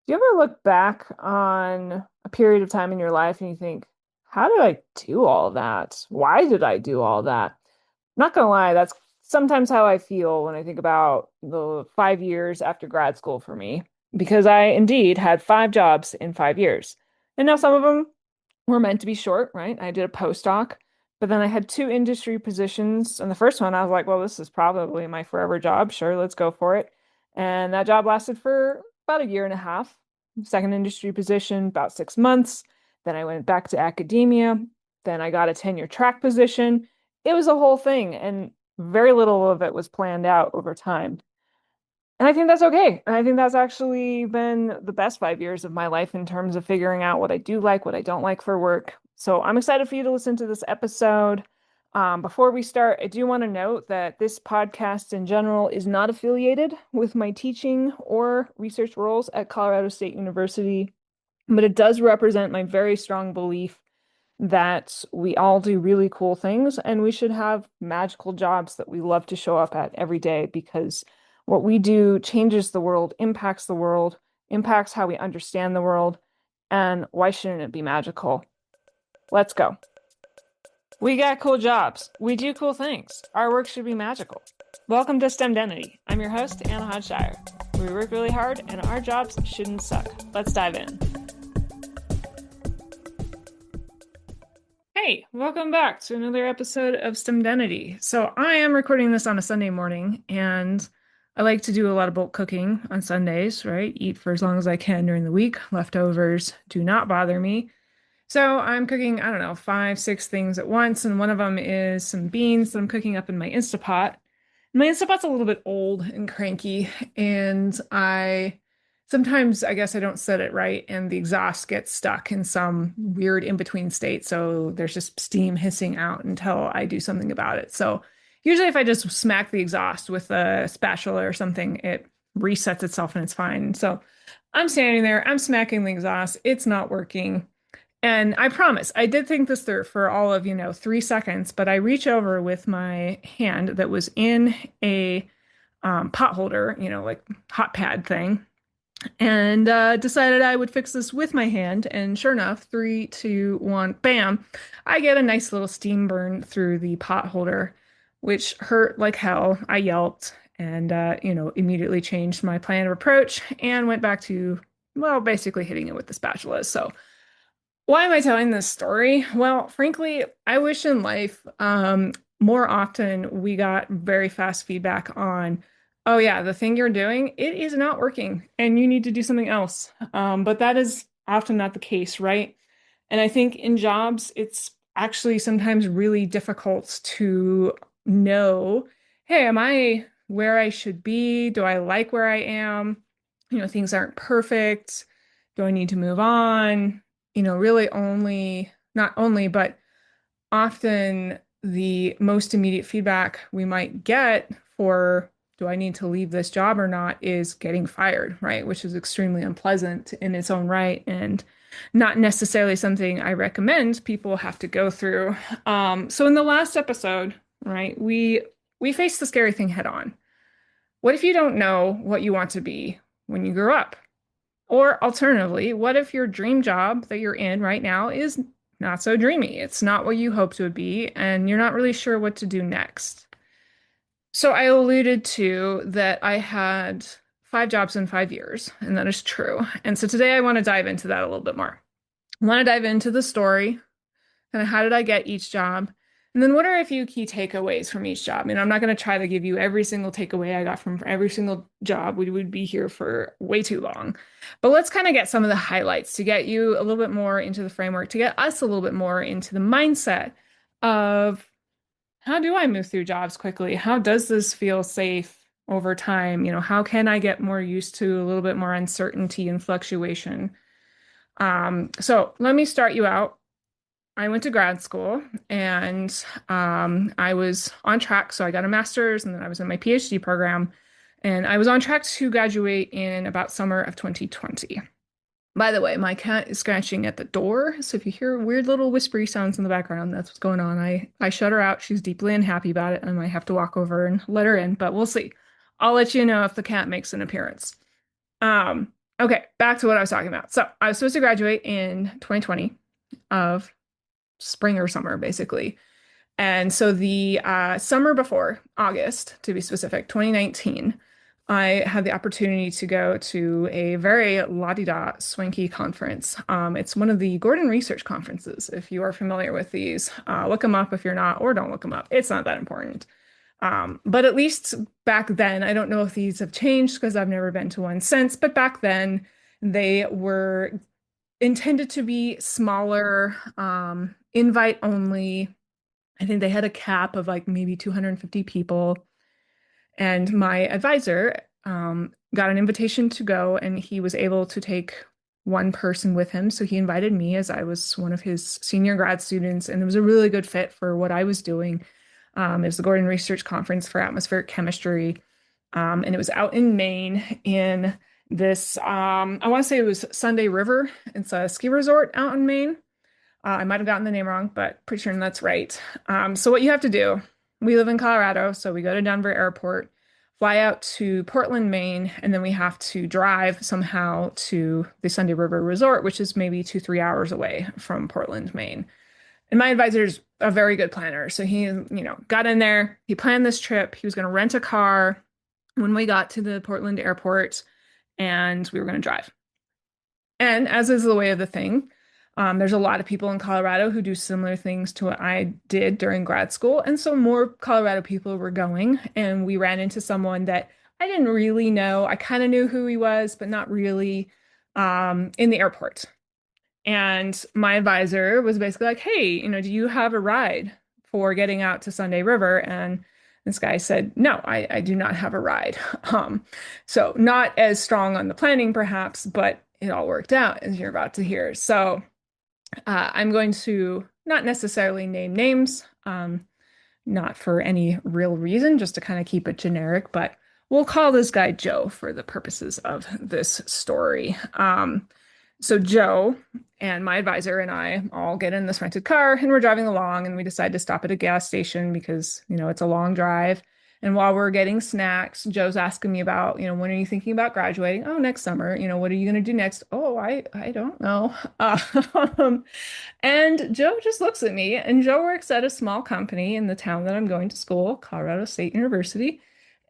Do you ever look back on a period of time in your life and you think, how did I do all that? Why did I do all that? Not gonna lie, that's sometimes how I feel when I think about the 5 years after grad school for me, because I indeed had 5 jobs in 5 years. And now some of them were meant to be short, right? I did a postdoc, but then I had two industry positions. And the first one, I was like, well, this is probably my forever job. Sure, let's go for it. And that job lasted for about a year and a half. Second industry position, about 6 months. Then I went back to academia. Then I got a tenure track position. It was a whole thing, and very little of it was planned out over time. And I think that's okay. And I think that's actually been the best 5 years of my life in terms of figuring out what I do like, what I don't like for work. So I'm excited for you to listen to this episode. Before we start, I do want to note that this podcast in general is not affiliated with my teaching or research roles at Colorado State University, but it does represent my very strong belief that we all do really cool things and we should have magical jobs that we love to show up at every day because what we do changes the world, impacts how we understand the world, and why shouldn't it be magical? Let's go. We got cool jobs. We do cool things. Our work should be magical. Welcome to STEMdenity. I'm your host, Anna Hodshire. We work really hard and our jobs shouldn't suck. Let's dive in. Hey, welcome back to another episode of STEMdenity. So I am recording this on a Sunday morning, and I like to do a lot of bulk cooking on Sundays, right? Eat for as long as I can during the week. Leftovers do not bother me. So I'm cooking, I don't know, five, six things at once, and one of them is some beans that I'm cooking up in my Instapot. My Instapot's a little bit old and cranky, and I sometimes I guess I don't set it right, and the exhaust gets stuck in some weird in-between state. So there's just steam hissing out until I do something about it. So usually, if I just smack the exhaust with a spatula or something, it resets itself and it's fine. So I'm standing there, I'm smacking the exhaust, it's not working. And I promise, I did think this through for all of, 3 seconds, but I reach over with my hand that was in a pot holder, like hot pad thing, and decided I would fix this with my hand. And sure enough, three, two, one, bam, I get a nice little steam burn through the pot holder, which hurt like hell. I yelped and, immediately changed my plan of approach and went back to, well, basically hitting it with the spatula. So, why am I telling this story? Well, frankly, I wish in life more often we got very fast feedback on, oh yeah, the thing you're doing, it is not working and you need to do something else. But that is often not the case, right? And I think in jobs, it's actually sometimes really difficult to know, hey, am I where I should be? Do I like where I am? Things aren't perfect. Do I need to move on? Really only, not only, but often the most immediate feedback we might get for do I need to leave this job or not is getting fired, right? Which is extremely unpleasant in its own right and not necessarily something I recommend people have to go through. So in the last episode, right, we faced the scary thing head on. What if you don't know what you want to be when you grow up? Or alternatively, what if your dream job that you're in right now is not so dreamy? It's not what you hoped it would be, and you're not really sure what to do next. So I alluded to that I had 5 jobs in 5 years, and that is true. And so today I want to dive into that a little bit more. I want to dive into the story, kind of how did I get each job? And then what are a few key takeaways from each job? I'm not going to try to give you every single takeaway I got from every single job. We would be here for way too long. But let's kind of get some of the highlights to get you a little bit more into the framework, to get us a little bit more into the mindset of how do I move through jobs quickly? How does this feel safe over time? How can I get more used to a little bit more uncertainty and fluctuation? So let me start you out. I went to grad school and I was on track. So I got a master's and then I was in my PhD program and I was on track to graduate in about summer of 2020. By the way, my cat is scratching at the door. So if you hear weird little whispery sounds in the background, that's what's going on. I shut her out. She's deeply unhappy about it. And I might have to walk over and let her in, but we'll see. I'll let you know if the cat makes an appearance. Um, Okay, back to what I was talking about. So I was supposed to graduate in 2020 of spring or summer, basically. And so the summer before, August to be specific, 2019, I had the opportunity to go to a very la-di-da swanky conference. It's one of the Gordon Research conferences. If you are familiar with these, look them up if you're not, or don't look them up. It's not that important. But at least back then, I don't know if these have changed because I've never been to one since, but back then they were intended to be smaller, invite only. I think they had a cap of like maybe 250 people. And my advisor got an invitation to go, and he was able to take one person with him. So he invited me as I was one of his senior grad students, and it was a really good fit for what I was doing. It was the Gordon Research Conference for Atmospheric Chemistry, and it was out in Maine in this, I want to say it was Sunday River. It's a ski resort out in Maine. I might have gotten the name wrong, but pretty sure that's right. So what you have to do, we live in Colorado, so we go to Denver Airport, fly out to Portland, Maine, and then we have to drive somehow to the Sunday River Resort, which is maybe 2, 3 hours away from Portland, Maine. And my advisor's a very good planner. So he, got in there, he planned this trip. He was going to rent a car when we got to the Portland airport, and we were going to drive. And as is the way of the thing, there's a lot of people in Colorado who do similar things to what I did during grad school. And so more Colorado people were going, and we ran into someone that I didn't really know. I kind of knew who he was, but not really, in the airport. And my advisor was basically like, hey, do you have a ride for getting out to Sunday River? And this guy said, no, I do not have a ride. Um, so not as strong on the planning, perhaps, but it all worked out, as you're about to hear. So I'm going to not necessarily name names, not for any real reason, just to kind of keep it generic, but we'll call this guy Joe for the purposes of this story. So Joe and my advisor and I all get in this rented car, and we're driving along, and we decide to stop at a gas station because, it's a long drive. And while we're getting snacks, Joe's asking me about, when are you thinking about graduating? Oh, next summer. What are you going to do next? Oh, I don't know. Um, and Joe just looks at me, and Joe works at a small company in the town that I'm going to school, Colorado State University,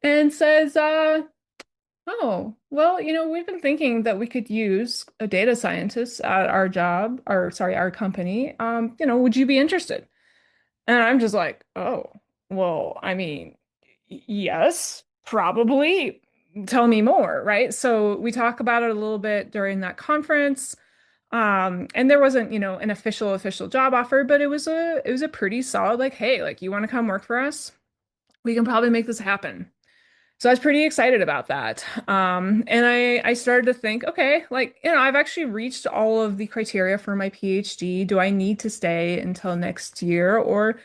and says, oh, well, we've been thinking that we could use a data scientist at our job, or sorry, our company. Would you be interested? And I'm just like, oh, well, I mean, yes, probably. Tell me more, right? So we talk about it a little bit during that conference. And there wasn't, an official job offer, but it was a pretty solid, like, hey, like, you want to come work for us? We can probably make this happen. So I was pretty excited about that. And I started to think, okay, like, I've actually reached all of the criteria for my PhD. Do I need to stay until next year, or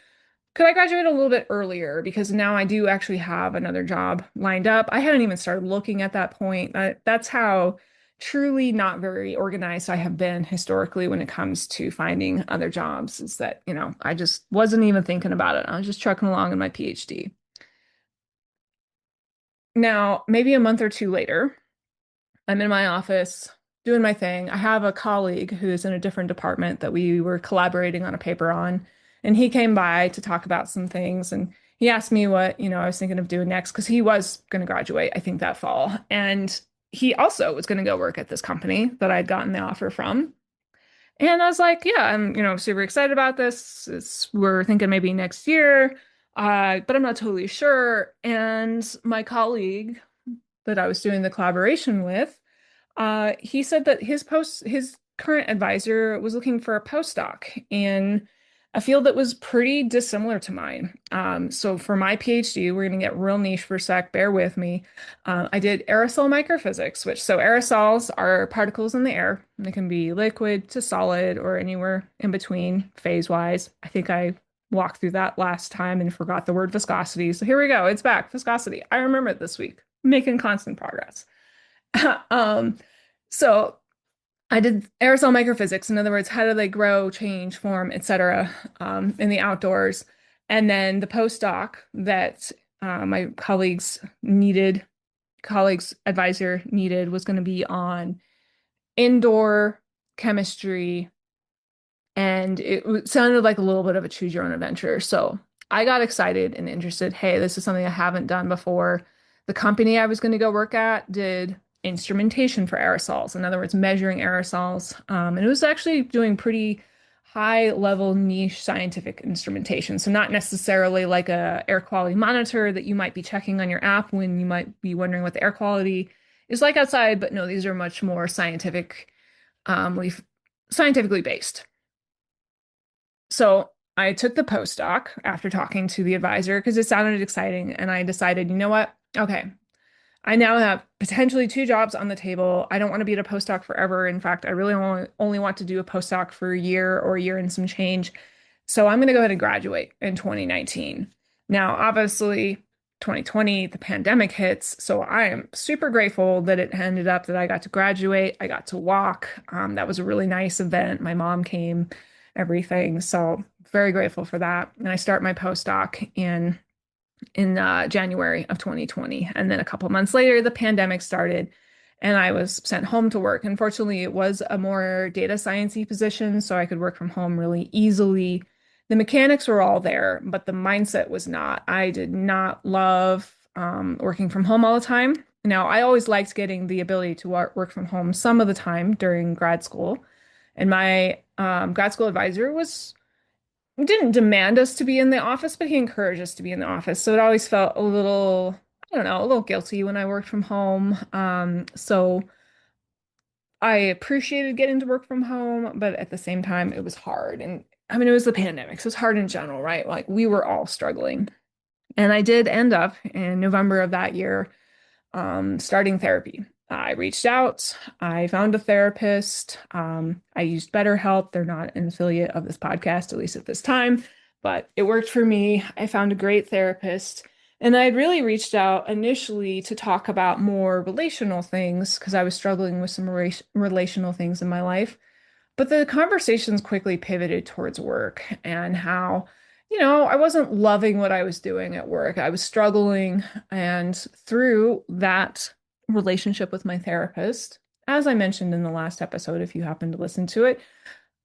could I graduate a little bit earlier? Because now I do actually have another job lined up. I hadn't even started looking at that point. That's how truly not very organized I have been historically when it comes to finding other jobs, is that, I just wasn't even thinking about it. I was just trucking along in my PhD. Now, maybe a month or two later, I'm in my office doing my thing. I have a colleague who's in a different department that we were collaborating on a paper on, and he came by to talk about some things. And he asked me what, I was thinking of doing next because he was going to graduate, I think, that fall. And he also was going to go work at this company that I'd gotten the offer from. And I was like, yeah, I'm, super excited about this. We're thinking maybe next year, but I'm not totally sure. And my colleague that I was doing the collaboration with, he said that his current advisor was looking for a postdoc in a field that was pretty dissimilar to mine. So for my PhD, we're going to get real niche for a sec, bear with me. I did aerosol microphysics, so aerosols are particles in the air. They can be liquid to solid or anywhere in between phase-wise. I think I walked through that last time and forgot the word viscosity. So here we go. It's back. Viscosity. I remember it this week. Making constant progress. Um, so I did aerosol microphysics. In other words, how do they grow, change, form, etc., in the outdoors? And then the postdoc that my colleague's advisor needed was going to be on indoor chemistry, and sounded like a little bit of a choose your own adventure. So I got excited and interested. Hey, this is something I haven't done before. The company I was going to go work at did instrumentation for aerosols. In other words, measuring aerosols. And it was actually doing pretty high level niche scientific instrumentation. So not necessarily like a air quality monitor that you might be checking on your app when you might be wondering what the air quality is like outside. But no, these are much more um, scientifically based. So I took the postdoc after talking to the advisor because it sounded exciting. And I decided, you know what? Okay, I now have potentially two jobs on the table. I don't want to be at a postdoc forever. In fact, I really only want to do a postdoc for a year or a year and some change. So I'm going to go ahead and graduate in 2019. Now, obviously, 2020, the pandemic hits. So I am super grateful that it ended up that I got to graduate. I got to walk. That was a really nice event. My mom came, everything. So very grateful for that. And I start my postdoc in January of 2020. And then a couple months later, the pandemic started and I was sent home to work. Unfortunately, it was a more data sciencey position, so I could work from home really easily. The mechanics were all there, but the mindset was not. I did not love working from home all the time. Now, I always liked getting the ability to work from home some of the time during grad school. And my grad school advisor was didn't demand us to be in the office, but he encouraged us to be in the office. So it always felt a little, I don't know, a little guilty when I worked from home. So I appreciated getting to work from home, but at the same time, it was hard. And I mean, it was the pandemic, so it's hard in general, right? Like we were all struggling. And I did end up in November of that year starting therapy. I reached out, I found a therapist. I used BetterHelp. They're not an affiliate of this podcast, at least at this time, but it worked for me. I found a great therapist. And I had really reached out initially to talk about more relational things because I was struggling with some relational things in my life. But the conversations quickly pivoted towards work and how, I wasn't loving what I was doing at work. I was struggling. And through that relationship with my therapist, as I mentioned in the last episode, if you happen to listen to it,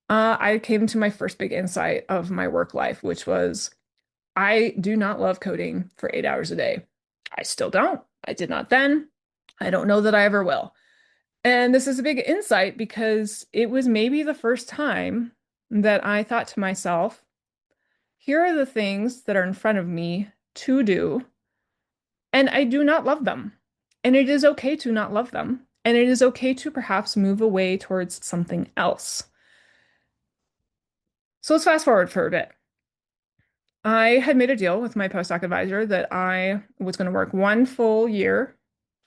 I came to my first big insight of my work life, which was I do not love coding for 8 hours a day. I still don't. I did not then. I don't know that I ever will. And this is a big insight because it was maybe the first time that I thought to myself, here are the things that are in front of me to do, and I do not love them. And it is okay to not love them. And it is okay to perhaps move away towards something else. So let's fast forward for a bit. I had made a deal with my postdoc advisor that I was going to work one full year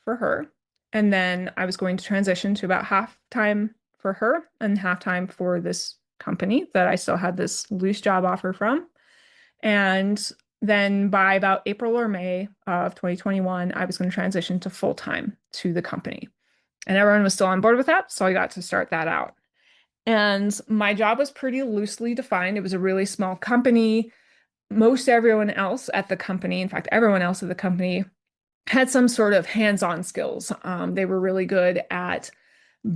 for her, and then I was going to transition to about half time for her and half time for this company that I still had this loose job offer from. And then by about April or May of 2021, I was going to transition to full time to the company. And everyone was still on board with that, so I got to start that out. And my job was pretty loosely defined. It was a really small company. Most everyone else at the company, in fact, everyone else at the company, had some sort of hands-on skills. They were really good at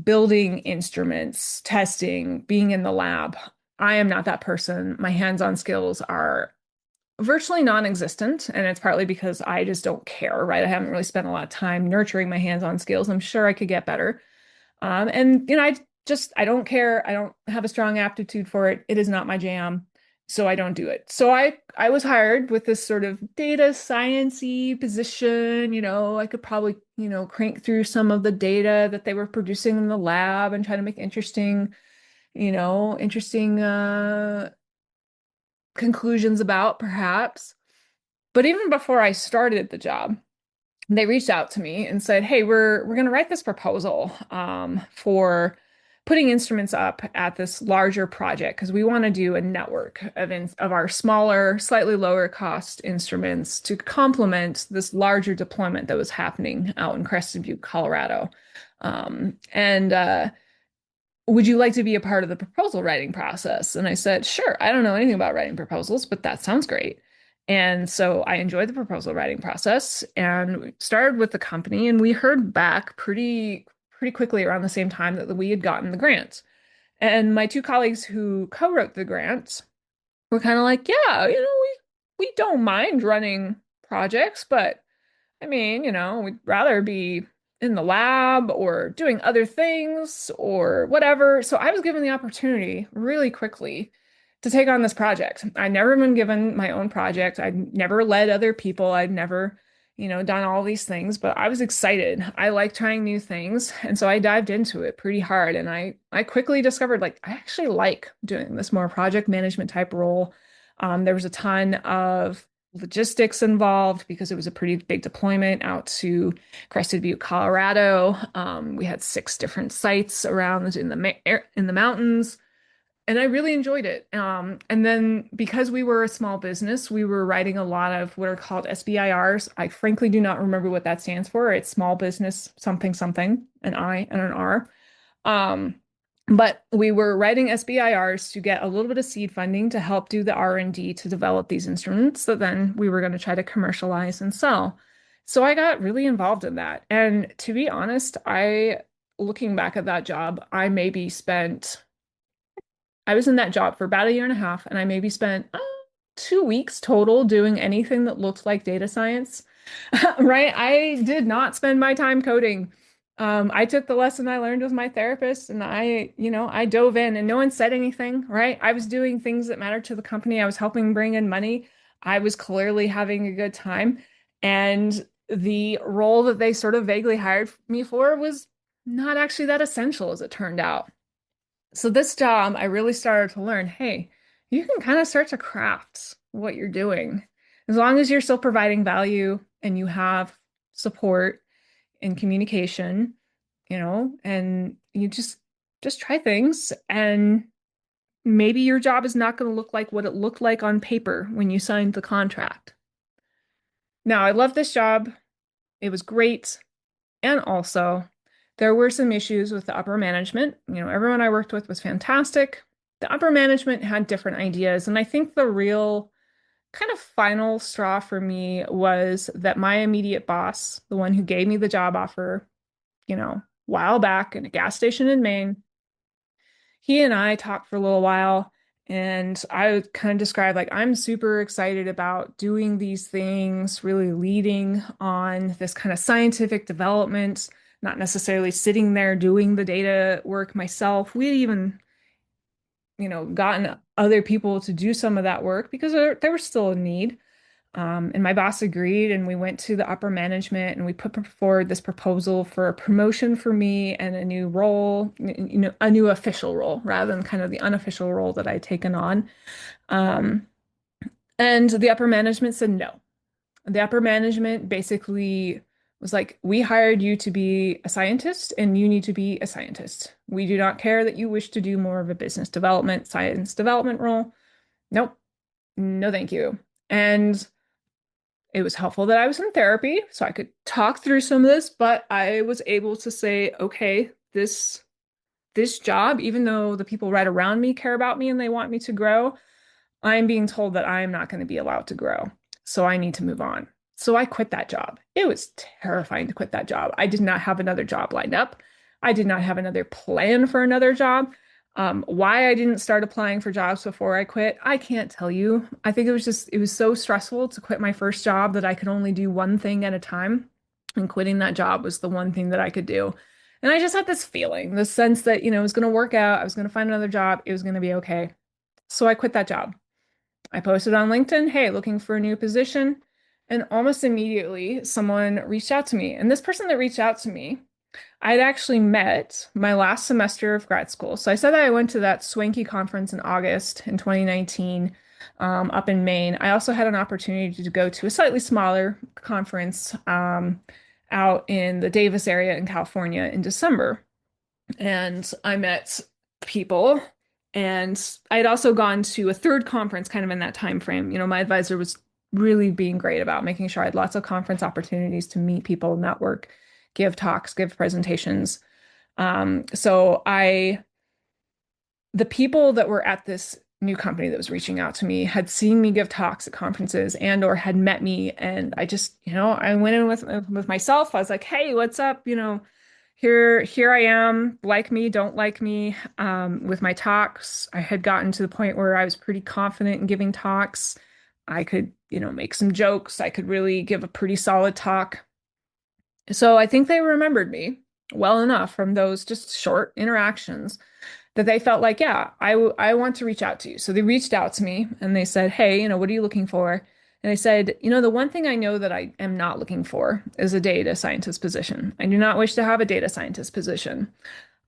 building instruments, testing, being in the lab. I am not that person. My hands-on skills are virtually non-existent, and it's partly because I just don't care, right? I haven't really spent a lot of time nurturing my hands-on skills. I'm sure I could get better. And I don't care. I don't have a strong aptitude for it. It is not my jam. So I don't do it. So I was hired with this sort of data science-y position. I could probably, crank through some of the data that they were producing in the lab and try to make interesting conclusions about perhaps. But even before I started the job, they reached out to me and said, "Hey, we're going to write this proposal for putting instruments up at this larger project because we want to do a network of our smaller, slightly lower cost instruments to complement this larger deployment that was happening out in Crested Butte, Colorado. And would you like to be a part of the proposal writing process?" And I said, "Sure. I don't know anything about writing proposals, but that sounds great." And so I enjoyed the proposal writing process and we started with the company and we heard back pretty pretty quickly around the same time that we had gotten the grant. And my two colleagues who co-wrote the grant were kind of like, yeah, we don't mind running projects, but I mean, we'd rather be in the lab or doing other things or whatever. So I was given the opportunity really quickly to take on this project. I'd never been given my own project. I'd never led other people. I'd never, done all these things, but I was excited. I like trying new things. And so I dived into it pretty hard. And I quickly discovered like I actually like doing this more project management type role. There was a ton of logistics involved because it was a pretty big deployment out to Crested Butte, Colorado. We had 6 different sites around in the mountains, and I really enjoyed it. And then because we were a small business, we were writing a lot of what are called SBIRs. I frankly do not remember what that stands for. It's small business something something, an I and an R. Um, but we were writing SBIRs to get a little bit of seed funding to help do the R&D to develop these instruments that then we were going to try to commercialize and sell. So I got really involved in that. And to be honest, looking back at that job, I was in that job for about a year and a half, and I maybe spent 2 weeks total doing anything that looked like data science. Right? I did not spend my time coding. I took the lesson I learned with my therapist and I dove in and no one said anything, right? I was doing things that mattered to the company. I was helping bring in money. I was clearly having a good time. And the role that they sort of vaguely hired me for was not actually that essential as it turned out. So this job, I really started to learn, hey, you can kind of start to craft what you're doing. As long as you're still providing value and you have support and communication, and you just try things and maybe your job is not going to look like what it looked like on paper when you signed the contract. Now, I love this job. It was great. And also, there were some issues with the upper management. Everyone I worked with was fantastic. The upper management had different ideas. And I think the real kind of final straw for me was that my immediate boss, the one who gave me the job offer, a while back in a gas station in Maine, he and I talked for a little while. And I would kind of describe like I'm super excited about doing these things, really leading on this kind of scientific development, not necessarily sitting there doing the data work myself. We even, gotten other people to do some of that work because there was still a need. And my boss agreed, and we went to the upper management and we put forward this proposal for a promotion for me and a new role, a new official role rather than kind of the unofficial role that I'd taken on. Um, and the upper management said no. The upper management basically was like, we hired you to be a scientist and you need to be a scientist. We do not care that you wish to do more of a business development, science development role. Nope, no, thank you. And it was helpful that I was in therapy so I could talk through some of this, but I was able to say, okay, this job, even though the people right around me care about me and they want me to grow, I'm being told that I'm not going to be allowed to grow. So I need to move on. So I quit that job. It was terrifying to quit that job. I did not have another job lined up. I did not have another plan for another job. Why I didn't start applying for jobs before I quit, I can't tell you. I think it was so stressful to quit my first job that I could only do one thing at a time. And quitting that job was the one thing that I could do. And I just had this feeling, this sense that, it was going to work out. I was going to find another job. It was going to be okay. So I quit that job. I posted on LinkedIn, hey, looking for a new position. And almost immediately, someone reached out to me. And this person that reached out to me, I'd actually met my last semester of grad school. So I said that I went to that swanky conference in August in 2019 up in Maine. I also had an opportunity to go to a slightly smaller conference out in the Davis area in California in December. And I met people. And I had also gone to a third conference kind of in that time frame. My advisor was really being great about making sure I had lots of conference opportunities to meet people, network, give talks, give presentations. So the people that were at this new company that was reaching out to me had seen me give talks at conferences and or had met me. And I just, I went in with myself. I was like, hey, what's up? here I am, like me, don't like me. With my talks, I had gotten to the point where I was pretty confident in giving talks. I could, make some jokes. I could really give a pretty solid talk. So I think they remembered me well enough from those just short interactions that they felt like, yeah, I want to reach out to you. So they reached out to me and they said, hey, what are you looking for? And I said, the one thing I know that I am not looking for is a data scientist position. I do not wish to have a data scientist position.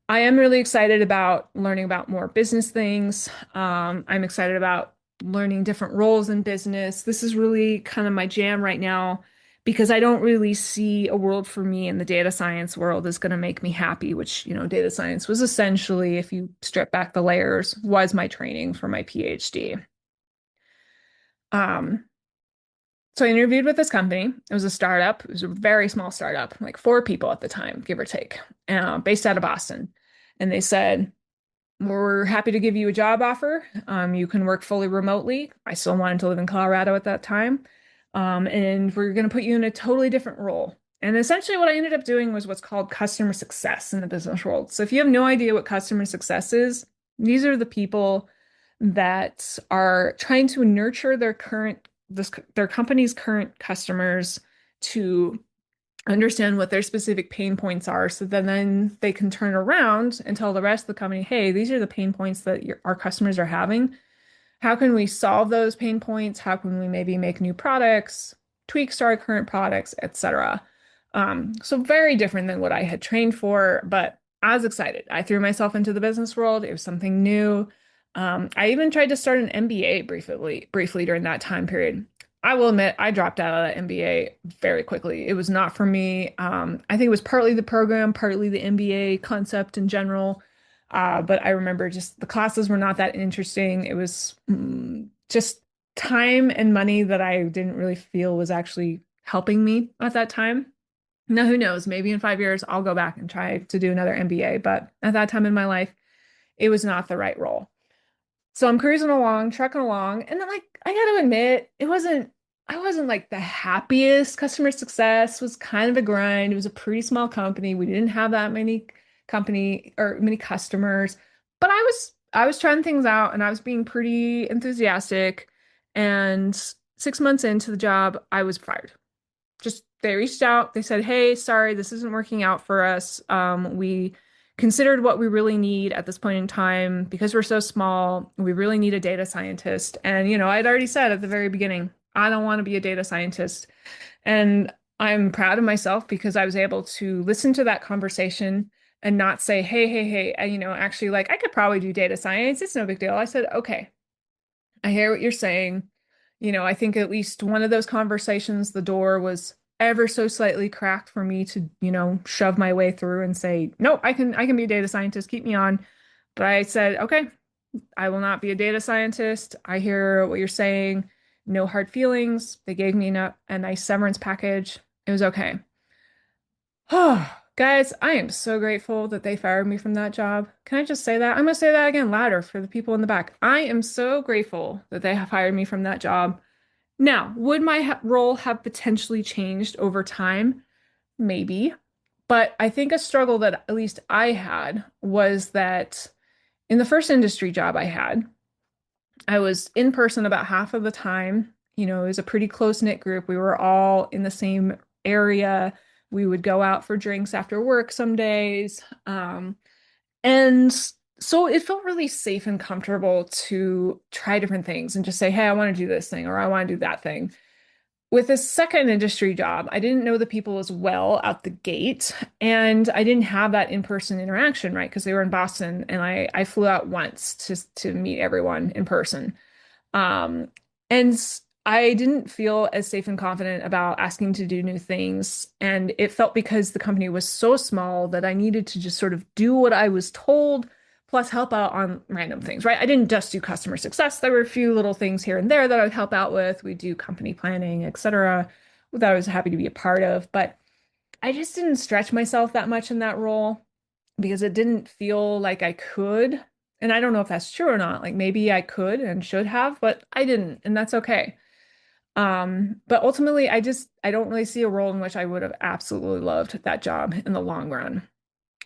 I am really excited about learning about more business things. I'm excited about learning different roles in business. This is really kind of my jam right now because I don't really see a world for me in the data science world is going to make me happy, which, data science was essentially, if you strip back the layers, was my training for my PhD. Um, so I interviewed with this company. It was a startup. It was a very small startup, like 4 people at the time, give or take, based out of Boston. And they said, we're happy to give you a job offer. You can work fully remotely. I still wanted to live in Colorado at that time. And we're going to put you in a totally different role. And essentially, what I ended up doing was what's called customer success in the business world. So, if you have no idea what customer success is, these are the people that are trying to nurture their company's current customers to understand what their specific pain points are so then they can turn around and tell the rest of the company, hey, these are the pain points that our customers are having. How can we solve those pain points? How can we maybe make new products, tweaks to our current products, etc. So very different than what I had trained for, but I was excited. I threw myself into the business world. It was something new. I even tried to start an MBA briefly during that time period. I will admit, I dropped out of that MBA very quickly. It was not for me. I think it was partly the program, partly the MBA concept in general. But I remember just the classes were not that interesting. It was just time and money that I didn't really feel was actually helping me at that time. Now, who knows? Maybe in 5 years, I'll go back and try to do another MBA. But at that time in my life, it was not the right role. So I'm cruising along, trucking along, and then like I gotta admit, I wasn't like the happiest. Customer success was kind of a grind. It was a pretty small company. We didn't have that many company or many customers, but I was trying things out and I was being pretty enthusiastic. And 6 months into the job, I was fired. Just they reached out, they said, hey, sorry, this isn't working out for us. We considered what we really need at this point in time because we're so small. We really need a data scientist. And, I'd already said at the very beginning, I don't want to be a data scientist. And I'm proud of myself because I was able to listen to that conversation and not say, hey, hey, hey, and, actually, like, I could probably do data science. It's no big deal. I said, okay, I hear what you're saying. I think at least one of those conversations, the door was ever so slightly cracked for me to, shove my way through and say, no, I can be a data scientist, keep me on. But I said, okay, I will not be a data scientist. I hear what you're saying. No hard feelings. They gave me a nice severance package. It was okay. Oh, guys, I am so grateful that they fired me from that job. Can I just say that? I'm going to say that again louder for the people in the back. I am so grateful that they have hired me from that job. Now, would my role have potentially changed over time? Maybe. But I think a struggle that at least I had was that in the first industry job I had, I was in person about half of the time. It was a pretty close-knit group. We were all in the same area. We would go out for drinks after work some days. And so it felt really safe and comfortable to try different things and just say, hey, I want to do this thing or I want to do that thing. With this second industry job, I didn't know the people as well out the gate, and I didn't have that in-person interaction, right? Because they were in Boston, and I flew out once to meet everyone in person. Um, and I didn't feel as safe and confident about asking to do new things. And it felt because the company was so small that I needed to just sort of do what I was told, plus help out on random things, right? I didn't just do customer success. There were a few little things here and there that I would help out with. We do company planning, etc., that I was happy to be a part of. But I just didn't stretch myself that much in that role because it didn't feel like I could. And I don't know if that's true or not. Like maybe I could and should have, but I didn't, and that's okay. But ultimately, I don't really see a role in which I would have absolutely loved that job in the long run.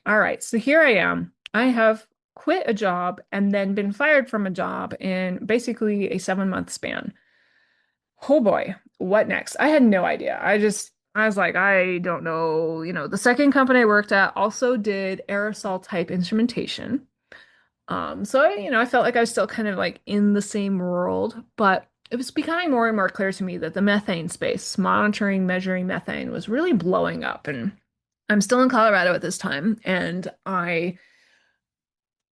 All right, so here I am. I have quit a job and then been fired from a job in basically a 7 month span. Oh boy, what next? I had no idea. I was like, I don't know. The second company I worked at also did aerosol type instrumentation. So I felt like I was still kind of like in the same world, but it was becoming more and more clear to me that the methane space, monitoring, measuring methane, was really blowing up. And I'm still in Colorado at this time, and I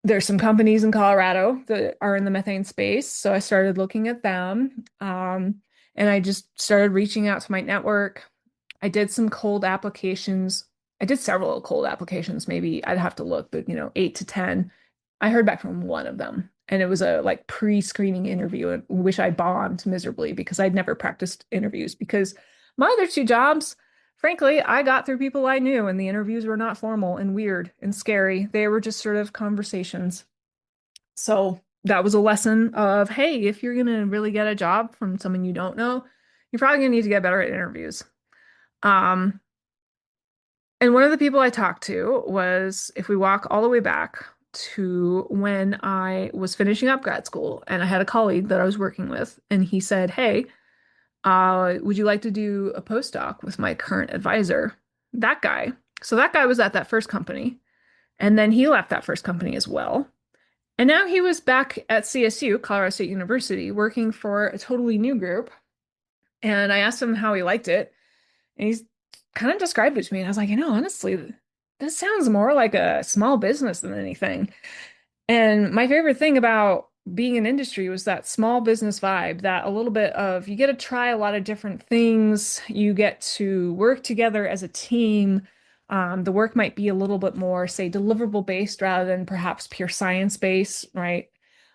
there's some companies in Colorado that are in the methane space, so I started looking at them, and I just started reaching out to my network. I did some cold applications. I did several cold applications, maybe I'd have to look, but 8 to 10. I heard back from one of them, and it was a like pre-screening interview, and which I bombed miserably because I'd never practiced interviews. Because my other two jobs, frankly, I got through people I knew, and the interviews were not formal and weird and scary. They were just sort of conversations. So that was a lesson of, hey, if you're gonna really get a job from someone you don't know, you're probably gonna need to get better at interviews. Um, and one of the people I talked to was, if we walk all the way back to when I was finishing up grad school, and I had a colleague that I was working with, and he said, hey, would you like to do a postdoc with my current advisor? That guy. So that guy was at that first company, and then he left that first company as well. And now he was back at CSU, Colorado State University, working for a totally new group. And I asked him how he liked it. And he's kind of described it to me. And I was like, honestly, this sounds more like a small business than anything. And my favorite thing about being in industry was that small business vibe, that a little bit of you get to try a lot of different things, you get to work together as a team. The work might be a little bit more, say, deliverable based rather than perhaps pure science based, right?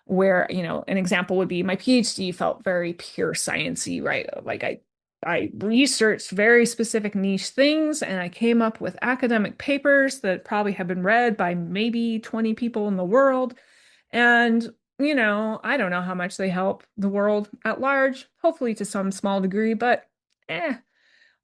Where, an example would be my PhD felt very pure sciencey, right? Like I researched very specific niche things and I came up with academic papers that probably have been read by maybe 20 people in the world. And, I don't know how much they help the world at large, hopefully to some small degree, but eh.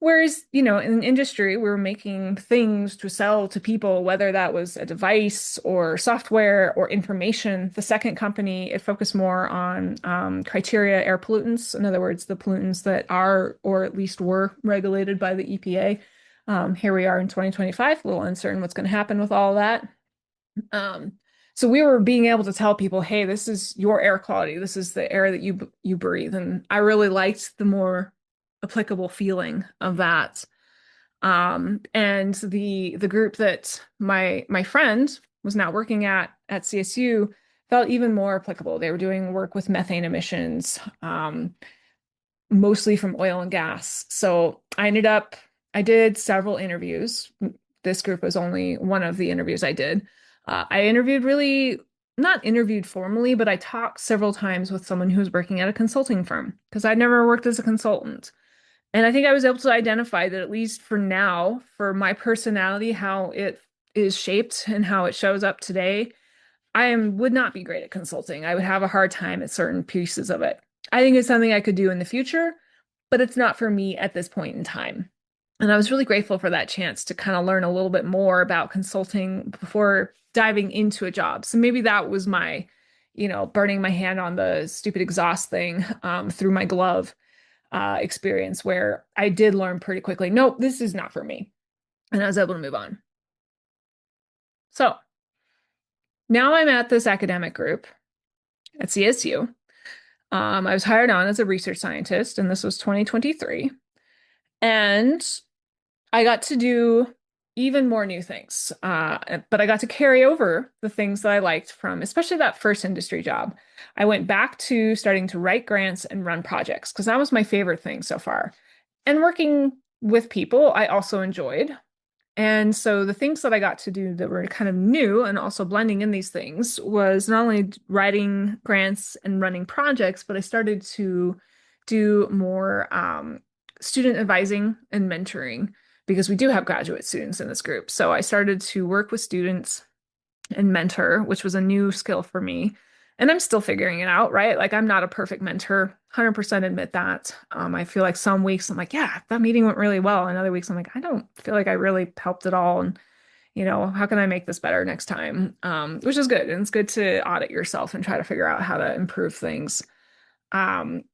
Whereas, in industry, we were making things to sell to people, whether that was a device or software or information. The second company, it focused more on criteria air pollutants. In other words, the pollutants that are, or at least were, regulated by the EPA. Here we are in 2025, a little uncertain what's going to happen with all of that. Um, so we were being able to tell people, hey, this is your air quality. This is the air that you breathe. And I really liked the more applicable feeling of that. And the group that my friend was now working at CSU felt even more applicable. They were doing work with methane emissions, mostly from oil and gas. So I did several interviews. This group was only one of the interviews I did. I interviewed really, not interviewed formally, but I talked several times with someone who was working at a consulting firm because I'd never worked as a consultant. And I think I was able to identify that, at least for now, for my personality, how it is shaped and how it shows up today, would not be great at consulting. I would have a hard time at certain pieces of it. I think it's something I could do in the future, but it's not for me at this point in time. And I was really grateful for that chance to kind of learn a little bit more about consulting before diving into a job. So maybe that was my, burning my hand on the stupid exhaust thing through my glove experience, where I did learn pretty quickly, nope, this is not for me. And I was able to move on. So now I'm at this academic group at CSU. I was hired on as a research scientist, and this was 2023. And I got to do even more new things. But I got to carry over the things that I liked from, especially that first industry job. I went back to starting to write grants and run projects because that was my favorite thing so far. And working with people, I also enjoyed. And so the things that I got to do that were kind of new and also blending in these things was not only writing grants and running projects, but I started to do more student advising and mentoring because we do have graduate students in this group. So I started to work with students and mentor, which was a new skill for me. And I'm still figuring it out, right? Like I'm not a perfect mentor, 100% admit that. I feel like some weeks I'm like, yeah, that meeting went really well. And other weeks I'm like, I don't feel like I really helped at all. And, how can I make this better next time? Which is good. And it's good to audit yourself and try to figure out how to improve things. Um,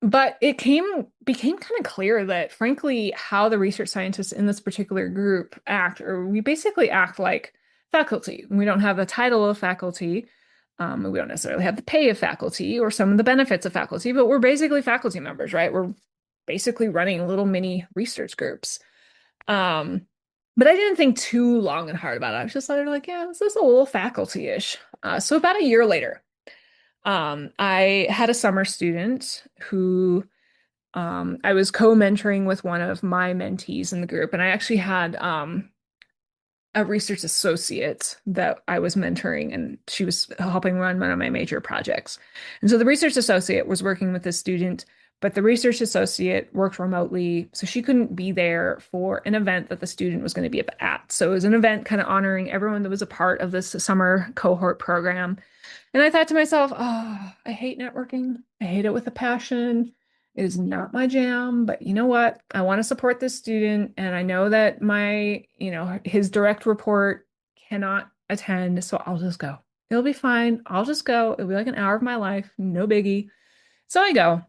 but became kind of clear that, frankly, how the research scientists in this particular group act, or we basically act like faculty. We don't have the title of faculty. We don't necessarily have the pay of faculty or some of the benefits of faculty, but we're basically faculty members, right? We're basically running little mini research groups. Um, but I didn't think too long and hard about it. I was just like, yeah, this is a little faculty-ish. So about a year later, I had a summer student who I was co-mentoring with one of my mentees in the group, and I actually had a research associate that I was mentoring, and she was helping run one of my major projects. And so the research associate was working with this student, but the research associate worked remotely, so she couldn't be there for an event that the student was going to be at. So it was an event kind of honoring everyone that was a part of this summer cohort program. And I thought to myself, oh, I hate networking. I hate it with a passion. It is not my jam, but you know what? I want to support this student, and I know that his direct report cannot attend, so I'll just go. It'll be fine. I'll just go. It'll be like an hour of my life, no biggie. So I go,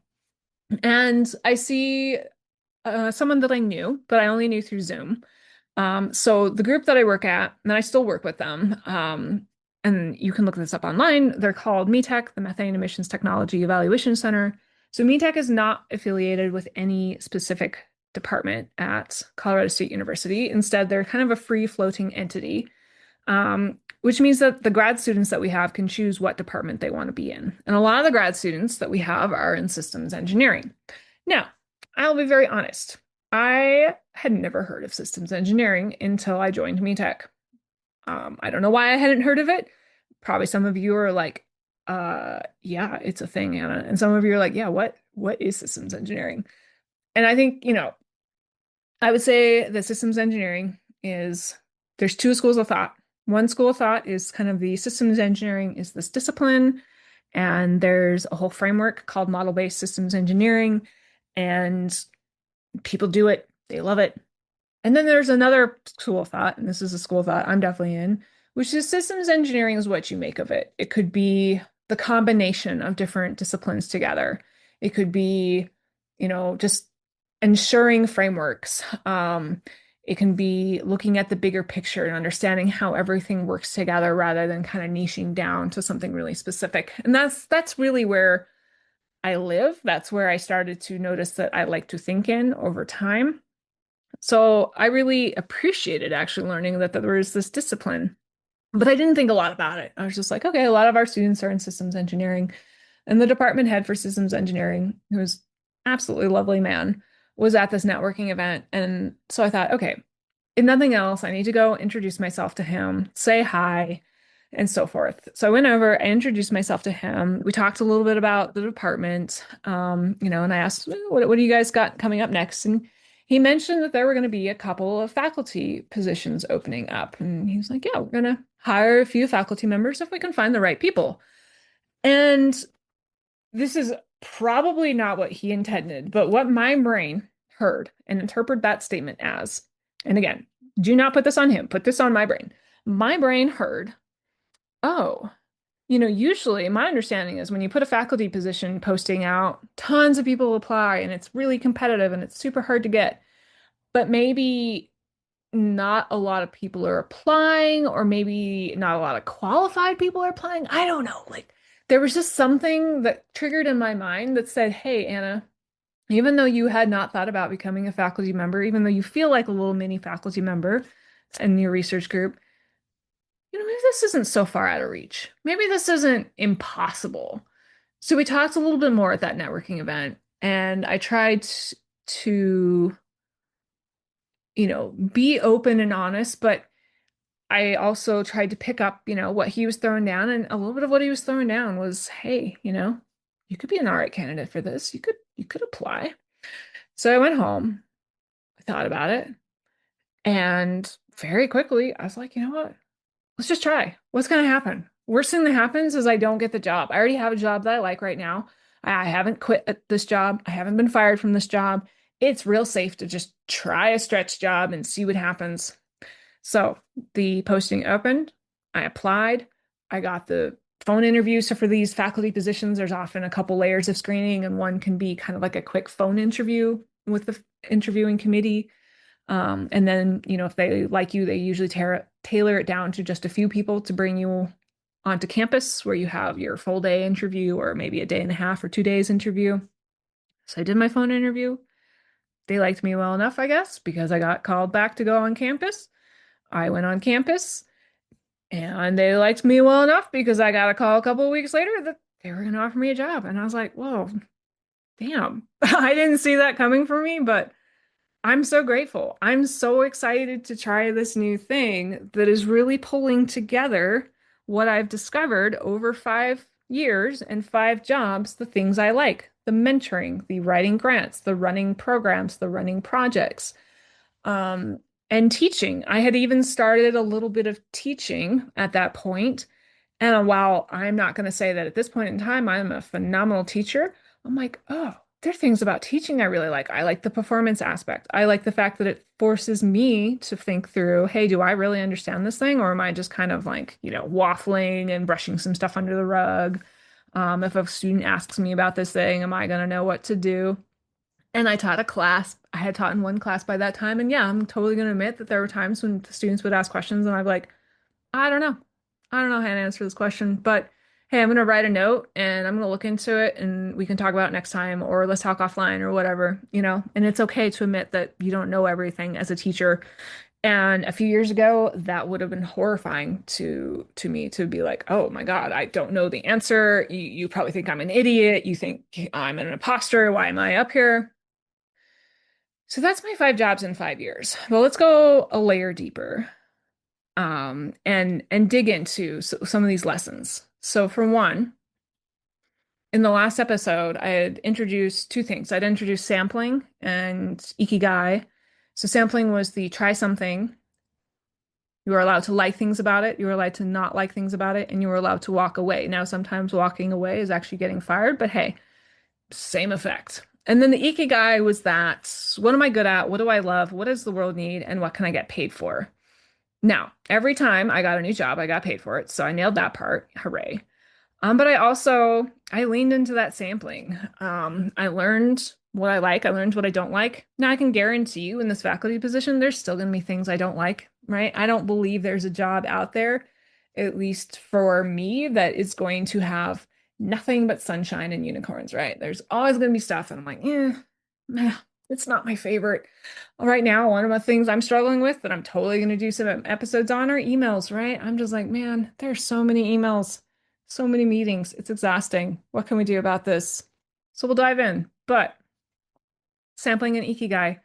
and I see someone that I knew, but I only knew through Zoom. So the group that I work at, and I still work with them, and you can look this up online. They're called METEC, the Methane Emissions Technology Evaluation Center. So METEC is not affiliated with any specific department at Colorado State University. Instead, they're kind of a free floating entity, which means that the grad students that we have can choose what department they want to be in. And a lot of the grad students that we have are in systems engineering. Now, I'll be very honest. I had never heard of systems engineering until I joined METEC. I don't know why I hadn't heard of it. Probably some of you are like, yeah, it's a thing, Anna. And some of you are like, yeah, what is systems engineering? And I think, I would say that systems engineering is there's two schools of thought. One school of thought is kind of the systems engineering is this discipline, and there's a whole framework called model-based systems engineering, and people do it, they love it. And then there's another school of thought, and this is a school of thought I'm definitely in, which is systems engineering is what you make of it. It could be the combination of different disciplines together. It could be, just ensuring frameworks. It can be looking at the bigger picture and understanding how everything works together rather than kind of niching down to something really specific. And that's really where I live. That's where I started to notice that I like to think in over time. So I really appreciated actually learning that there was this discipline, but I didn't think a lot about it. I was just like, okay, a lot of our students are in systems engineering. And the department head for systems engineering, who was absolutely lovely man, was at this networking event. And so I thought, okay, if nothing else, I need to go introduce myself to him, say hi, and so forth. So I went over, I introduced myself to him. We talked a little bit about the department, and I asked, what do you guys got coming up next? And he mentioned that there were going to be a couple of faculty positions opening up. And he was like, yeah, we're going to hire a few faculty members if we can find the right people. And this is probably not what he intended, but what my brain heard and interpreted that statement as, and again, do not put this on him, put this on my brain. My brain heard, oh, usually my understanding is when you put a faculty position posting out, tons of people apply and it's really competitive and it's super hard to get. But maybe not a lot of people are applying, or maybe not a lot of qualified people are applying. I don't know. Like there was just something that triggered in my mind that said, hey, Anna, even though you had not thought about becoming a faculty member, even though you feel like a little mini faculty member in your research group, maybe this isn't so far out of reach. Maybe this isn't impossible. So we talked a little bit more at that networking event, and I tried to, be open and honest, but I also tried to pick up, what he was throwing down, and a little bit of what he was throwing down was, hey, you could be an all right candidate for this. You could apply. So I went home, I thought about it, and very quickly I was like, you know what? Let's just try. What's going to happen? Worst thing that happens is I don't get the job. I already have a job that I like right now. I haven't quit at this job. I haven't been fired from this job. It's real safe to just try a stretch job and see what happens. So the posting opened, I applied, I got the phone interview. So for these faculty positions, there's often a couple layers of screening, and one can be kind of like a quick phone interview with the interviewing committee. And then, if they like you, they usually tailor it down to just a few people to bring you onto campus where you have your full day interview or maybe a day and a half or 2 days interview. So I did my phone interview. They liked me well enough, I guess, because I got called back to go on campus. I went on campus and they liked me well enough because I got a call a couple of weeks later that they were going to offer me a job. And I was like, whoa, damn. I didn't see that coming for me, but I'm so grateful. I'm so excited to try this new thing that is really pulling together what I've discovered over 5 years and 5 jobs, the things I like, the mentoring, the writing grants, the running programs, the running projects, um, and teaching. I had even started a little bit of teaching at that point. And while I'm not going to say that at this point in time, I'm a phenomenal teacher, I'm like, oh, there are things about teaching I really like. I like the performance aspect. I like the fact that it forces me to think through, hey, do I really understand this thing? Or am I just kind of like, waffling and brushing some stuff under the rug? If a student asks me about this thing, am I going to know what to do? And I taught a class. I had taught in one class by that time. And yeah, I'm totally going to admit that there were times when the students would ask questions and I'd be like, I don't know. I don't know how to answer this question, but hey, I'm gonna write a note and I'm gonna look into it and we can talk about it next time or let's talk offline or whatever. And it's okay to admit that you don't know everything as a teacher. And a few years ago, that would have been horrifying to me to be like, oh my God, I don't know the answer. You probably think I'm an idiot. You think I'm an imposter. Why am I up here? So that's my 5 jobs in 5 years. Well, let's go a layer deeper and dig into some of these lessons. So for one, in the last episode, I had introduced two things. I'd introduced sampling and ikigai. So sampling was the try something. You were allowed to like things about it. You were allowed to not like things about it, and you were allowed to walk away. Now, sometimes walking away is actually getting fired, but hey, same effect. And then the ikigai was that, what am I good at? What do I love? What does the world need? And what can I get paid for? Now, every time I got a new job, I got paid for it. So I nailed that part. Hooray. But I leaned into that sampling. I learned what I like. I learned what I don't like. Now I can guarantee you in this faculty position, there's still going to be things I don't like, right? I don't believe there's a job out there, at least for me, that is going to have nothing but sunshine and unicorns, right? There's always going to be stuff. And I'm like, meh, it's not my favorite. Right now, one of the things I'm struggling with that I'm totally going to do some episodes on are emails, right? I'm just like, man, there's so many emails, so many meetings. It's exhausting. What can we do about this? So we'll dive in. But sampling and ikigai.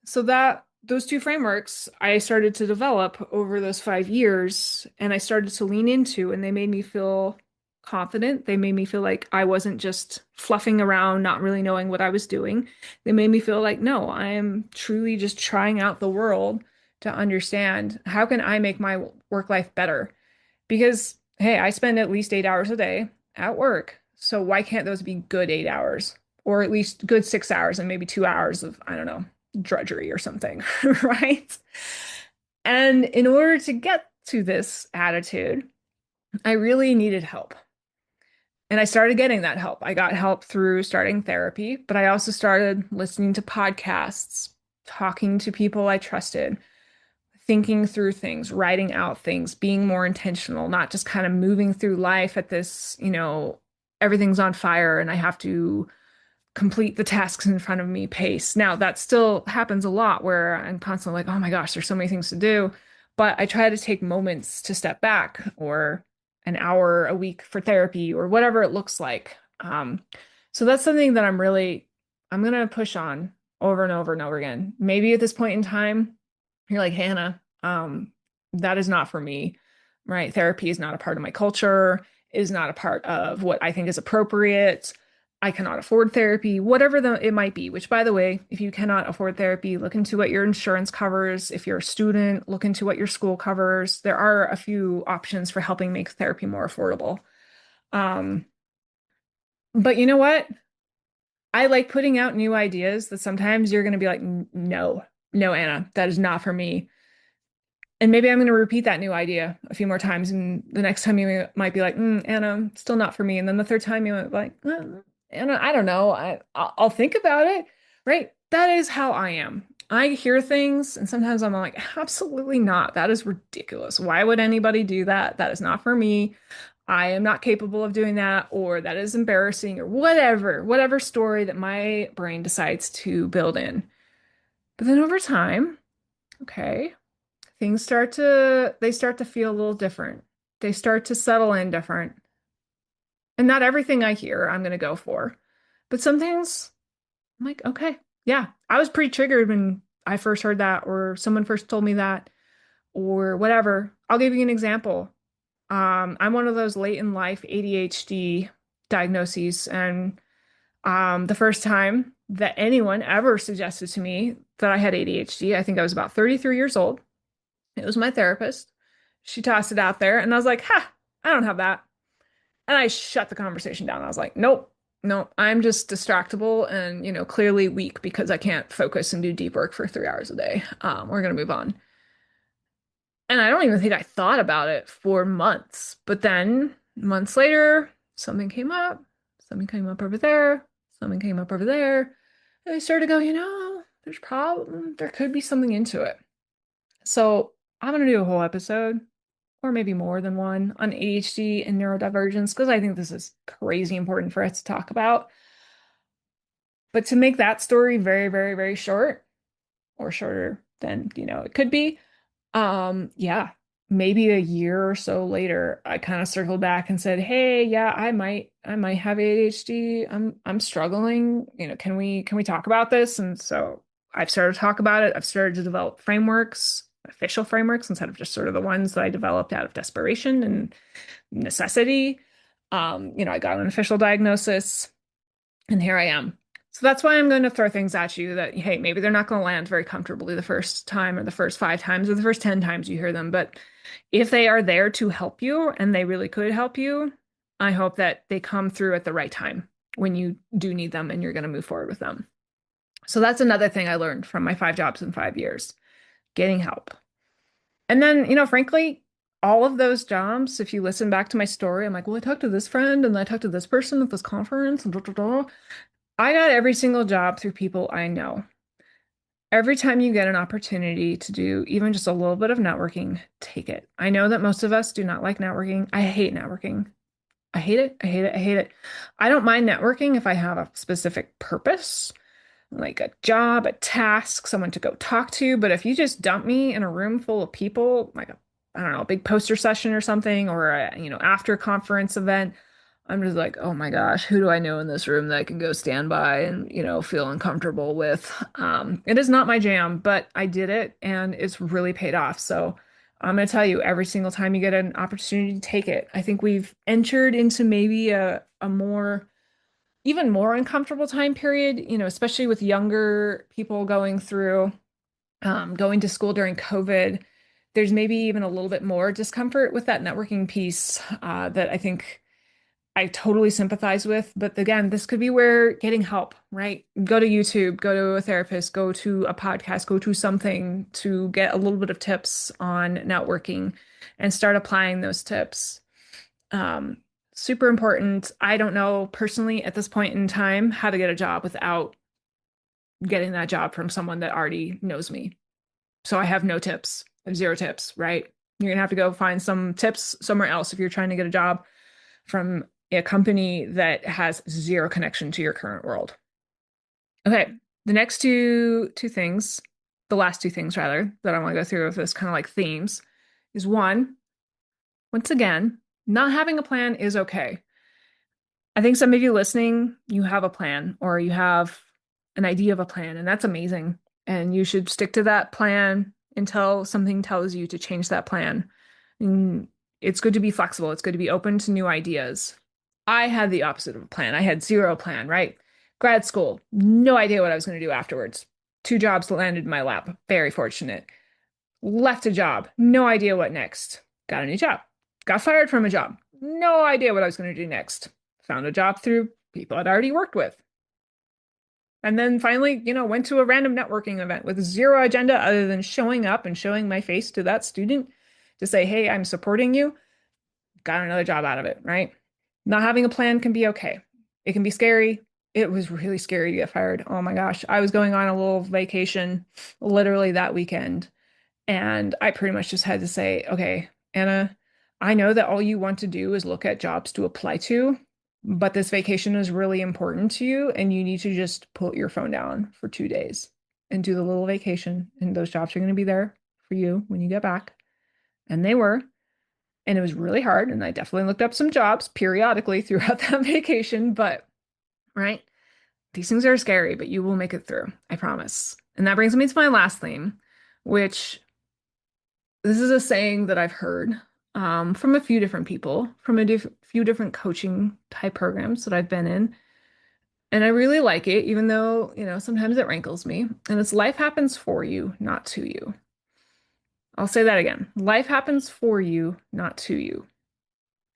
So that those two frameworks I started to develop over those 5 years and I started to lean into, and they made me feel confident. They made me feel like I wasn't just fluffing around, not really knowing what I was doing. They made me feel like, no, I am truly just trying out the world to understand how can I make my work life better? Because, hey, I spend at least 8 hours a day at work. So why can't those be good 8 hours? Or at least good 6 hours and maybe 2 hours of, I don't know, drudgery or something, right? And in order to get to this attitude, I really needed help. And I started getting that help. I got help through starting therapy, but I also started listening to podcasts, talking to people I trusted, thinking through things, writing out things, being more intentional, not just kind of moving through life at this, everything's on fire and I have to complete the tasks in front of me pace. Now, that still happens a lot where I'm constantly like, oh my gosh, there's so many things to do. But I try to take moments to step back or an hour a week for therapy or whatever it looks like. So that's something that I'm going to push on over and over and over again. Maybe at this point in time, you're like, Hannah, that is not for me, right? Therapy is not a part of my culture, is not a part of what I think is appropriate. I cannot afford therapy, whatever it might be, which by the way, if you cannot afford therapy, look into what your insurance covers. If you're a student, look into what your school covers. There are a few options for helping make therapy more affordable. Um, but you know what? I like putting out new ideas that sometimes you're going to be like, no, no, Anna, that is not for me. And maybe I'm going to repeat that new idea a few more times. And the next time you might be like, Anna, still not for me. And then the third time you might be like, Anna, I don't know. I'll think about it. Right? That is how I am. I hear things and sometimes I'm like, absolutely not. That is ridiculous. Why would anybody do that? That is not for me. I am not capable of doing that, or that is embarrassing, or whatever story that my brain decides to build in. But then over time, okay, they start to feel a little different. They start to settle in different. And not everything I hear I'm going to go for. But some things I'm like, okay, yeah, I was pretty triggered when I first heard that or someone first told me that or whatever. I'll give you an example. I'm one of those late in life ADHD diagnoses, and the first time that anyone ever suggested to me that I had ADHD, I think I was about 33 years old. It was my therapist. She tossed it out there, and I was like, ha, I don't have that. And I shut the conversation down. I was like, nope, nope, I'm just distractible and, clearly weak because I can't focus and do deep work for 3 hours a day. We're going to move on. And I don't even think I thought about it for months. But then months later, something came up, something came up over there, something came up over there. And I started to go, there could be something into it. So I'm going to do a whole episode, or maybe more than one, on ADHD and neurodivergence, because I think this is crazy important for us to talk about. But to make that story very, very, very short, or shorter than, it could be, yeah, maybe a year or so later, I kind of circled back and said, "Hey, yeah, I might have ADHD. I'm struggling. Can we talk about this?" And so I've started to talk about it. I've started to develop frameworks, official frameworks, instead of just sort of the ones that I developed out of desperation and necessity. I got an official diagnosis, and here I am. So that's why I'm going to throw things at you that, hey, maybe they're not going to land very comfortably the first time or the first 5 times or the first 10 times you hear them. But if they are there to help you and they really could help you, I hope that they come through at the right time when you do need them and you're going to move forward with them. So that's another thing I learned from my 5 jobs in 5 years, getting help. And then, frankly, all of those jobs, if you listen back to my story, I'm like, well, I talked to this friend and I talked to this person at this conference and da, da, da. I got every single job through people I know. Every time you get an opportunity to do even just a little bit of networking, take it. I know that most of us do not like networking. I hate networking. I hate it. I hate it. I hate it. I don't mind networking if I have a specific purpose, like a job, a task, someone to go talk to. But if you just dump me in a room full of people, like I don't know, a big poster session or something, or a, after conference event, I'm just like, oh my gosh, who do I know in this room that I can go stand by and, feel uncomfortable with? It is not my jam, but I did it and it's really paid off. So I'm going to tell you, every single time you get an opportunity, take it. I think we've entered into maybe a more, even more uncomfortable time period, especially with younger people going to school during COVID. There's maybe even a little bit more discomfort with that networking piece that I think I totally sympathize with. But again, this could be where getting help, right? Go to YouTube, go to a therapist, go to a podcast, go to something to get a little bit of tips on networking and start applying those tips. Um, Super important. I don't know personally at this point in time how to get a job without getting that job from someone that already knows me. So I have no tips, I have zero tips, right? You're gonna have to go find some tips somewhere else if you're trying to get a job from a company that has zero connection to your current world. Okay, the next two things, the last two things rather, that I want to go through with this kind of like themes is one, once again, not having a plan is okay. I think some of you listening, you have a plan or you have an idea of a plan, and that's amazing. And you should stick to that plan until something tells you to change that plan. And it's good to be flexible. It's good to be open to new ideas. I had the opposite of a plan. I had zero plan, right? Grad school, no idea what I was going to do afterwards. 2 jobs landed in my lap. Very fortunate. Left a job, no idea what next. Got a new job. Got fired from a job. No idea what I was going to do next. Found a job through people I'd already worked with. And then finally, went to a random networking event with zero agenda other than showing up and showing my face to that student to say, hey, I'm supporting you. Got another job out of it, right? Not having a plan can be okay. It can be scary. It was really scary to get fired. Oh my gosh. I was going on a little vacation literally that weekend. And I pretty much just had to say, okay, Anna, I know that all you want to do is look at jobs to apply to, but this vacation is really important to you, and you need to just put your phone down for 2 days and do the little vacation. And those jobs are going to be there for you when you get back. And they were. And it was really hard. And I definitely looked up some jobs periodically throughout that vacation. But, right, these things are scary, but you will make it through. I promise. And that brings me to my last theme, which this is a saying that I've heard from a few different people, from a few different coaching type programs that I've been in. And I really like it, even though, sometimes it rankles me. And it's life happens for you, not to you. I'll say that again. Life happens for you, not to you.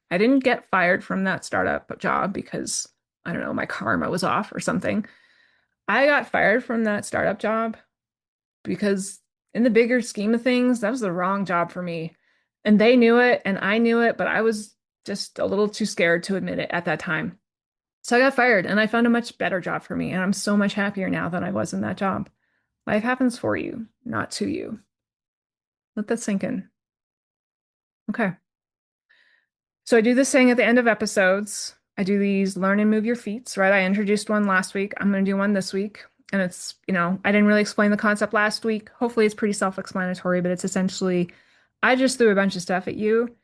I didn't get fired from that startup job because, I don't know, my karma was off or something. I got fired from that startup job because in the bigger scheme of things, that was the wrong job for me. And they knew it and I knew it, but I was just a little too scared to admit it at that time. So I got fired and I found a much better job for me. And I'm so much happier now than I was in that job. Life happens for you, not to you. Let that sink in. Okay. So I do this thing at the end of episodes. I do these learn and move your feet, right? I introduced one last week. I'm going to do one this week. And it's, I didn't really explain the concept last week. Hopefully it's pretty self-explanatory, but it's essentially, I just threw a bunch of stuff at you.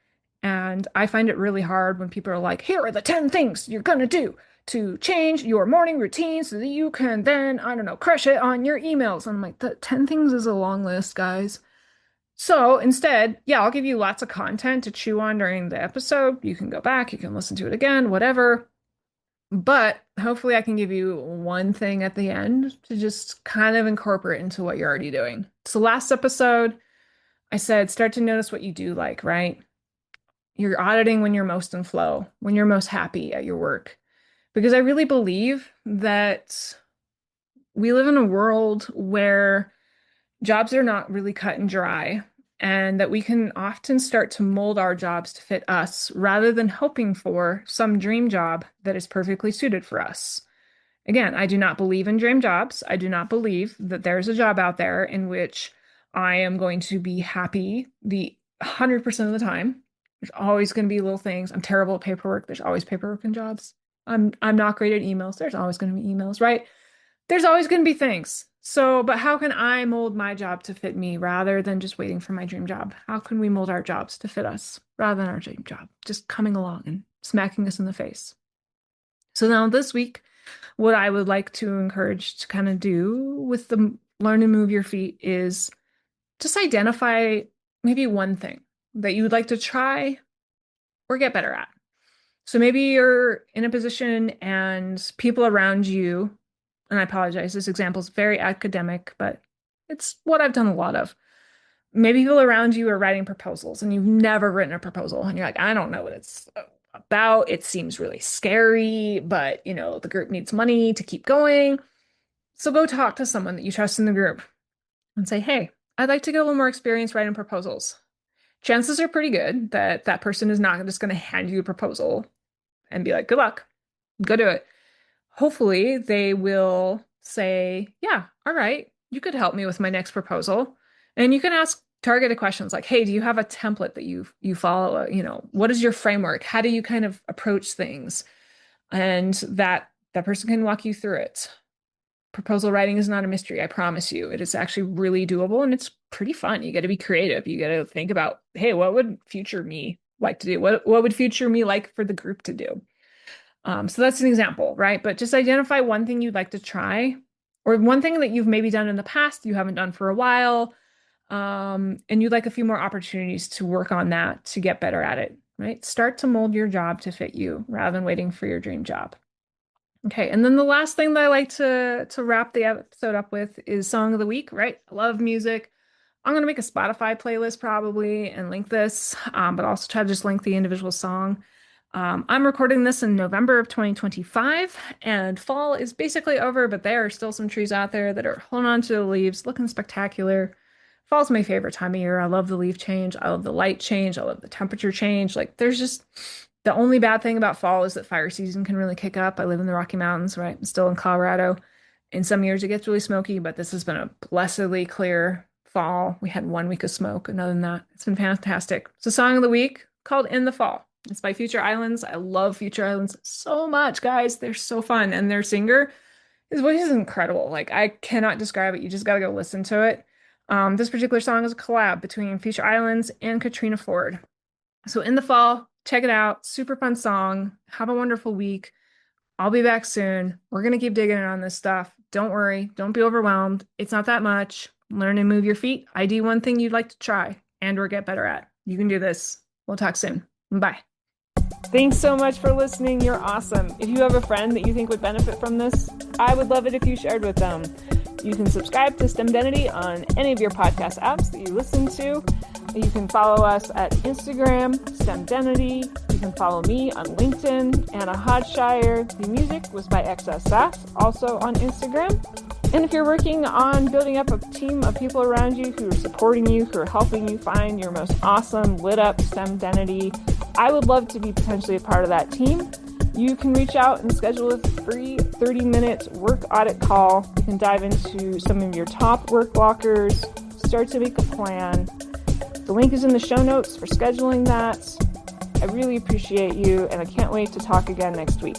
And I find it really hard when people are like, here are the 10 things you're going to do to change your morning routine so that you can then, I don't know, crush it on your emails. And I'm like, the 10 things is a long list, guys. So instead, yeah, I'll give you lots of content to chew on during the episode. You can go back, you can listen to it again, whatever. But hopefully, I can give you one thing at the end to just kind of incorporate into what you're already doing. So, last episode, I said start to notice what you do like, right? You're auditing when you're most in flow, when you're most happy at your work. Because I really believe that we live in a world where jobs are not really cut and dry, and that we can often start to mold our jobs to fit us rather than hoping for some dream job that is perfectly suited for us. Again, I do not believe in dream jobs. I do not believe that there's a job out there in which I am going to be happy the 100% of the time. There's always going to be little things. I'm terrible at paperwork. There's always paperwork in jobs. I'm not great at emails. There's always going to be emails, right? There's always going to be things. So, but how can I mold my job to fit me rather than just waiting for my dream job? How can we mold our jobs to fit us rather than our dream job just coming along and smacking us in the face? So now this week, what I would like to encourage to kind of do with the learn and move your feet is just identify maybe one thing that you would like to try or get better at. So maybe you're in a position and people around you, and I apologize, this example is very academic, but it's what I've done a lot of. Maybe people around you are writing proposals and you've never written a proposal and you're like, I don't know what it's about. It seems really scary, but the group needs money to keep going. So go talk to someone that you trust in the group and say, hey, I'd like to get a little more experience writing proposals. Chances are pretty good that that person is not just going to hand you a proposal and be like, good luck, go do it. Hopefully, they will say, yeah, all right, you could help me with my next proposal. And you can ask targeted questions like, hey, do you have a template that you follow? What is your framework? How do you kind of approach things? And that person can walk you through it. Proposal writing is not a mystery, I promise you. It is actually really doable and it's pretty fun. You got to be creative. You got to think about, hey, what would future me like to do? What would future me like for the group to do? So that's an example, right? But just identify one thing you'd like to try, or one thing that you've maybe done in the past you haven't done for a while, and you'd like a few more opportunities to work on that to get better at it, right? Start to mold your job to fit you rather than waiting for your dream job. Okay, and then the last thing that I like to wrap the episode up with is song of the week, right? I love music. I'm gonna make a Spotify playlist probably and link this, but also try to just link the individual song. I'm recording this in November of 2025, and fall is basically over, but there are still some trees out there that are holding on to the leaves, looking spectacular. Fall's my favorite time of year. I love the leaf change. I love the light change. I love the temperature change. Like, there's just the only bad thing about fall is that fire season can really kick up. I live in the Rocky Mountains, right? I'm still in Colorado. In some years, it gets really smoky, but this has been a blessedly clear fall. We had 1 week of smoke. And other than that, it's been fantastic. So, song of the week called In the Fall. It's by Future Islands. I love Future Islands so much, guys. They're so fun. And their singer, his voice is incredible. Like, I cannot describe it. You just got to go listen to it. This particular song is a collab between Future Islands and Katrina Ford. So, In the Fall, check it out. Super fun song. Have a wonderful week. I'll be back soon. We're going to keep digging in on this stuff. Don't worry. Don't be overwhelmed. It's not that much. Learn and move your feet. ID one thing you'd like to try and or get better at. You can do this. We'll talk soon. Bye. Thanks so much for listening. You're awesome. If you have a friend that you think would benefit from this, I would love it if you shared with them. You can subscribe to STEMdenity on any of your podcast apps that you listen to. You can follow us at Instagram, STEMdenity. You can follow me on LinkedIn, Anna Hodshire. The music was by XSF, also on Instagram. And if you're working on building up a team of people around you who are supporting you, who are helping you find your most awesome, lit up STEMdenity, I would love to be potentially a part of that team. You can reach out and schedule a free 30-minute work audit call. You can dive into some of your top work blockers, start to make a plan. The link is in the show notes for scheduling that. I really appreciate you, and I can't wait to talk again next week.